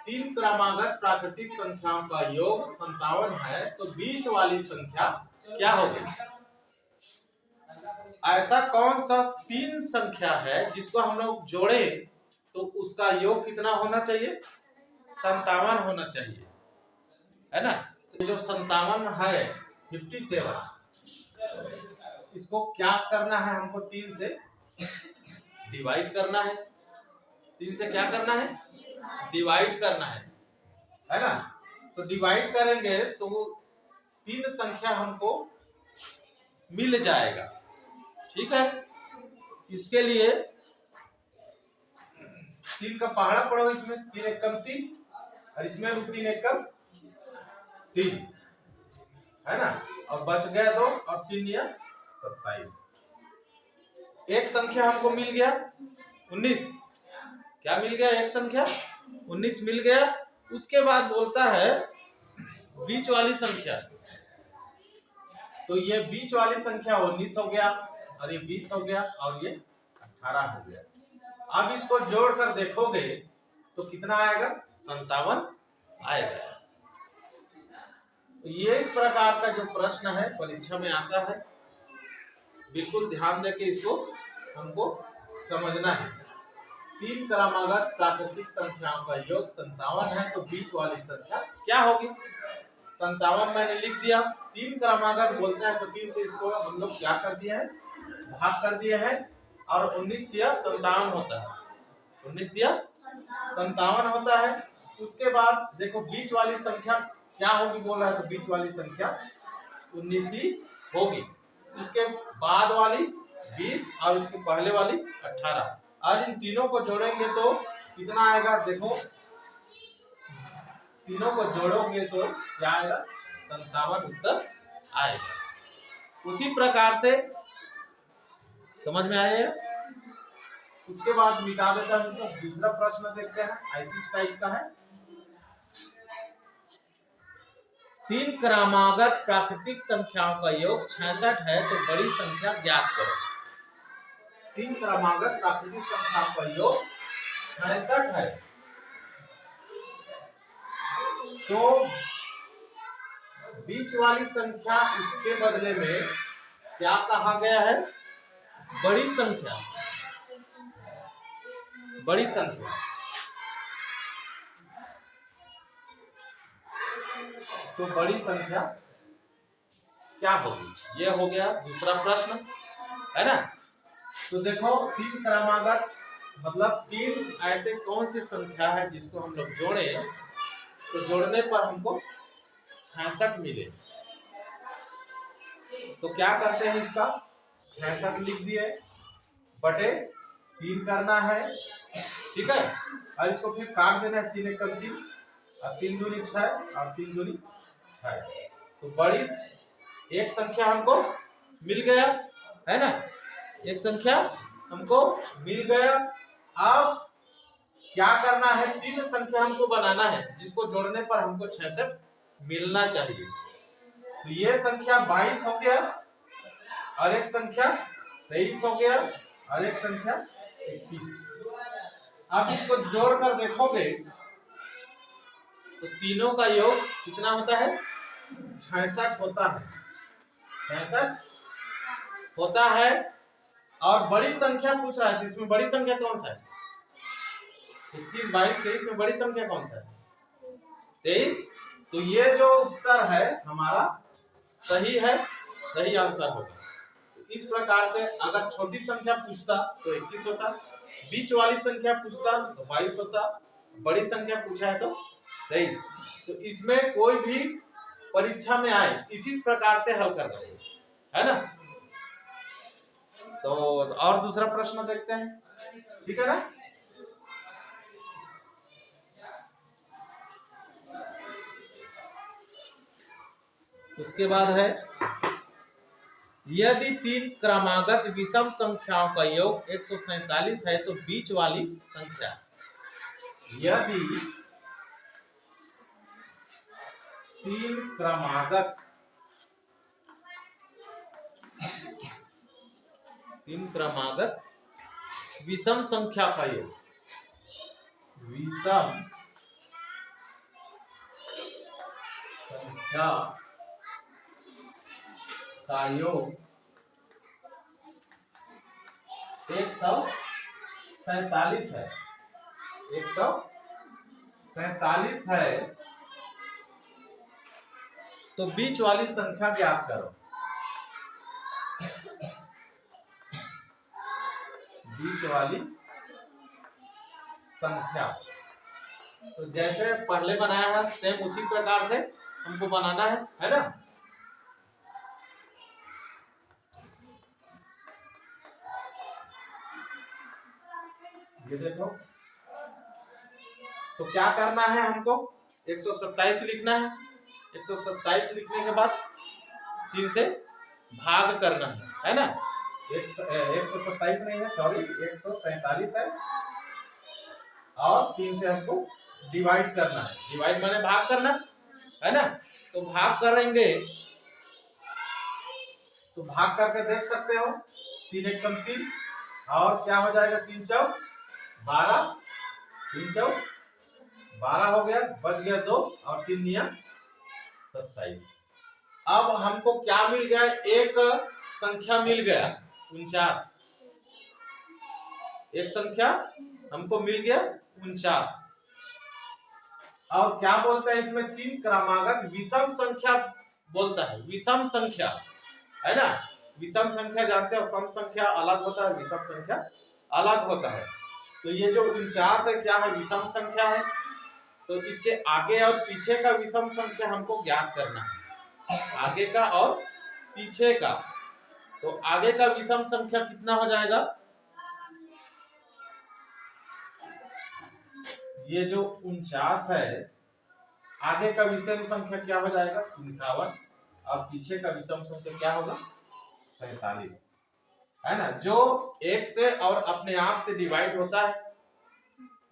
तीन क्रमागत प्राकृतिक संख्याओं का योग 57 है तो बीच वाली संख्या क्या होगी? ऐसा कौन सा तीन संख्या है जिसको हम लोग जोड़े तो उसका योग कितना होना चाहिए? 57 होना चाहिए, है ना। तो जो 57 है 57, इसको क्या करना है? हमको 3 से डिवाइड करना है। 3 से क्या करना है? डिवाइड करना है ना। तो डिवाइड करेंगे तो वो 3 संख्या हमको मिल जाएगा, ठीक है। इसके लिए 3 का पहाड़ा पढ़ो, इसमें 3 एकम 3 और इसमें भी 3 एकम 3, है ना। और बच गया 2 और 3 या 27। एक संख्या हमको मिल गया 19। क्या मिल गया? एक संख्या 19 मिल गया। उसके बाद बोलता है बीच वाली संख्या, तो ये बीच वाली संख्या 19 हो गया और ये 20 हो गया और ये 18 हो गया। अब इसको जोड़कर देखोगे तो कितना आएगा? 57 आएगा। तो ये इस प्रकार का जो प्रश्न है परीक्षा में आता है, बिल्कुल ध्यान देके इसको हमको समझना है। तीन क्रमागत प्राकृतिक संख्याओं का योग 57 है तो बीच वाली संख्या क्या होगी? 57 मैंने लिख दिया। तीन क्रमागत बोलता है तो 3 से इसको हम लोग क्या कर दिया है? भाग कर दिया है। और 19 दिया 57 होता है, 19 दिया 57 होता है। उसके बाद देखो बीच वाली संख्या क्या होगी बोल रहा है, तो बीच वाली संख्या 19 ही होगी। उसके बाद वाली 20 और उसके पहले वाली 18। आज इन तीनों को जोड़ेंगे तो कितना आएगा? देखो तीनों को जोड़ोगे तो क्या आएगा? 57 उत्तर आएगा। उसी प्रकार से समझ में आएगा। उसके बाद मिटा देता है इसको। दूसरा प्रश्न देखते हैं, ऐसी टाइप का है। तीन क्रमागत प्राकृतिक संख्याओं का योग 66 है तो बड़ी संख्या ज्ञात करो। तीन क्रमागत प्राकृतिक संख्याओं का योग 66 है तो बीच वाली संख्या इसके बदले में क्या कहा गया है? बड़ी संख्या। बड़ी संख्या तो बड़ी संख्या क्या होगी? ये हो गया दूसरा प्रश्न, है ना। तो देखो तीन क्रमागत मतलब तीन ऐसे कौन सी संख्या है जिसको हम लोग जोड़े तो जोड़ने पर हमको 66 मिले। तो क्या करते हैं? इसका 66 लिख दिए बटे 3 करना है, ठीक है। और इसको फिर काट देना है, 3 एकम 3 और 3 दूनी 6 और 3 दूनी 6। तो बड़ी एक संख्या हमको मिल गया, है ना। एक संख्या हमको मिल गया। अब क्या करना है? 3 संख्या हमको बनाना है जिसको जोड़ने पर हमको 66 मिलना चाहिए। तो ये संख्या 22 हो गया और एक संख्या 23 हो गया और एक संख्या 21। अब इसको जोड़कर देखोगे तो तीनों का योग कितना होता है? 66 होता है। 66 होता है। और बड़ी संख्या पूछ रहा है तो इसमें बड़ी संख्या कौन सा है? 21, 22, 23 में बड़ी संख्या कौन सा है? 23। तो ये जो उत्तर है हमारा सही है, सही आंसर होगा। इस प्रकार से अगर छोटी संख्या पूछता तो 21 होता, बीच वाली संख्या पूछता तो 22 होता, बड़ी संख्या पूछा है तो 23। तो इसमें कोई भी परीक्षा में आए इसी प्रकार से हल करना है ना। तो और दूसरा प्रश्न देखते हैं, ठीक है ना। उसके बाद है यदि तीन क्रमागत विषम संख्याओं का योग 147 है तो बीच वाली संख्या। यदि तीन क्रमागत विषम संख्या का योग, विषम संख्या का योग 147 है, 147 है, तो बीच वाली संख्या ज्ञात करो। बीच वाली संख्या, तो जैसे पहले बनाया है सेम उसी प्रकार से हमको बनाना है ना। ये देखो, तो क्या करना है हमको, 127 लिखना है। 127 लिखने के बाद 3 से भाग करना है ना। 127 नहीं है, सॉरी 147 है, और 3 से हमको डिवाइड करना है। डिवाइड माने भाग करना है ना। तो भाग करेंगे, तो भाग करके देख सकते हो, 3 एकम 3, और क्या हो जाएगा, 3 चौक 12, 3 चौक 12 हो गया, बच गया 2, और 3 निया 27। अब हमको क्या मिल गया, एक संख्या मिल गया 49, एक संख्या हमको मिल गया 49। और क्या बोलता है इसमें, 3 क्रमागत विषम संख्या बोलता है। विषम संख्या है ना, विषम संख्या जानते हो, सम संख्या अलग होता है, विषम संख्या अलग होता है। तो ये जो 49 है, क्या है, विषम संख्या है। तो इसके आगे और पीछे का विषम संख्या हमको ज्ञात करना है, आगे का और पीछे का। तो आगे का विषम संख्या कितना हो जाएगा, ये जो 49 है, आगे का विषम संख्या क्या हो जाएगा, 57, और पीछे का विषम संख्या क्या होगा, 47, है ना। जो 1 से और अपने आप से डिवाइड होता है,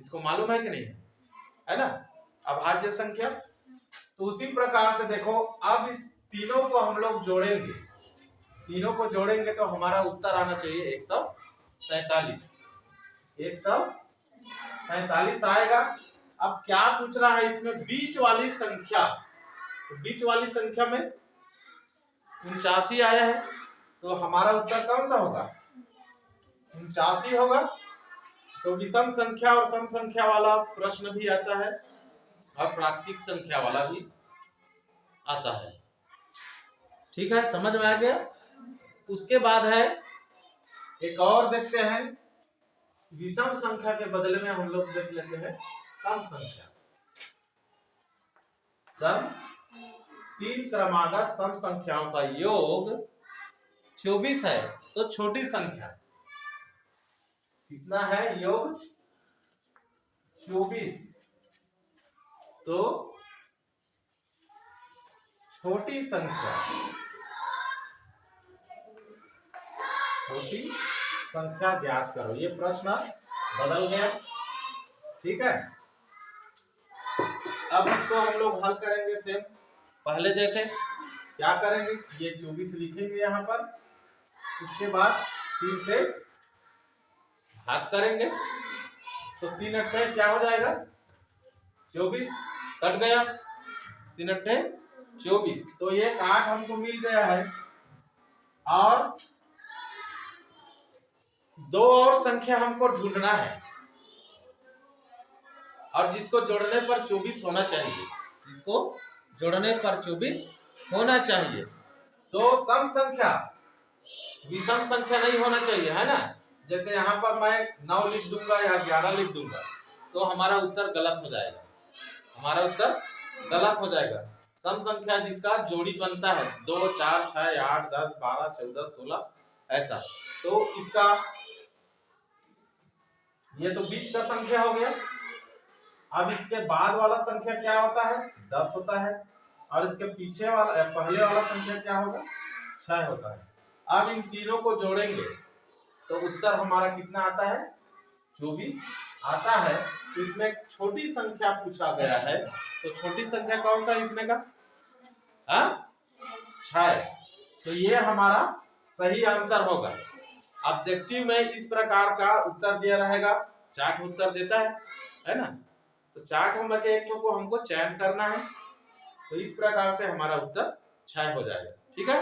इसको मालूम है कि नहीं है ना, अभाज्य संख्या। तो उसी प्रकार से देखो, अब इस तीनों को हम लोग जोड़ेंगे, तीनों को जोड़ेंगे तो हमारा उत्तर आना चाहिए 147, 147 आएगा। अब क्या पूछ रहा है इसमें, बीच वाली संख्या। तो बीच वाली संख्या में 49 आया है, तो हमारा उत्तर कौन सा होगा, 49 होगा। तो विषम संख्या और सम संख्या वाला प्रश्न भी आता है, और प्राकृतिक संख्या वाला भी आता है। ठीक है, समझ में आ गया। उसके बाद है एक और देखते हैं, विषम संख्या के बदले में हम लोग देख लेते हैं सम संख्या। सम, 3 क्रमागत सम संख्याओं का योग 24 है, तो छोटी संख्या कितना है, योग 24, तो छोटी संख्या, छोटी संख्या ज्ञात करो। ये प्रश्न बदल गया, ठीक है। अब इसको हम लोग हल करेंगे सेम पहले जैसे। क्या करेंगे, ये 24 लिखेंगे यहाँ पर, इसके बाद 3 से भाग करेंगे, तो 3 अट्ठे क्या हो जाएगा, 24, कट गया, 3 अट्ठे 24। तो ये 8 हमको मिल गया है, और 2 और संख्या हमको ढूंढना है, और जिसको जोड़ने पर 24 होना चाहिए, जिसको जोड़ने पर 24 होना चाहिए। तो सम संख्या, विषम संख्या नहीं होना चाहिए, है ना। जैसे यहाँ पर मैं 9 लिख दूंगा या 11 लिख दूंगा, तो हमारा उत्तर गलत हो जाएगा, हमारा उत्तर गलत हो जाएगा। सम संख्या जिसका जोड़ी बनता है 2, 4, 6, 8, 10, 12, 14, 16 ऐसा, तो इसका ये तो बीच का संख्या हो गया। अब इसके बाद वाला संख्या क्या होता है, 10 होता है, और इसके पीछे वाला पहले वाला संख्या क्या होगा, 6 होता है। अब इन तीनों को जोड़ेंगे तो उत्तर हमारा कितना आता है, 24 आता है। इसमें छोटी संख्या पूछा गया है, तो छोटी संख्या कौन सा इसमें का, 6। तो ये हमारा सही आंसर होगा। ऑब्जेक्टिव में इस प्रकार का उत्तर दिया रहेगा, चार्ट उत्तर देता है ना। तो चार्ट में के एक को हमको चयन करना है, तो इस प्रकार से हमारा उत्तर 6 हो जाएगा। ठीक है।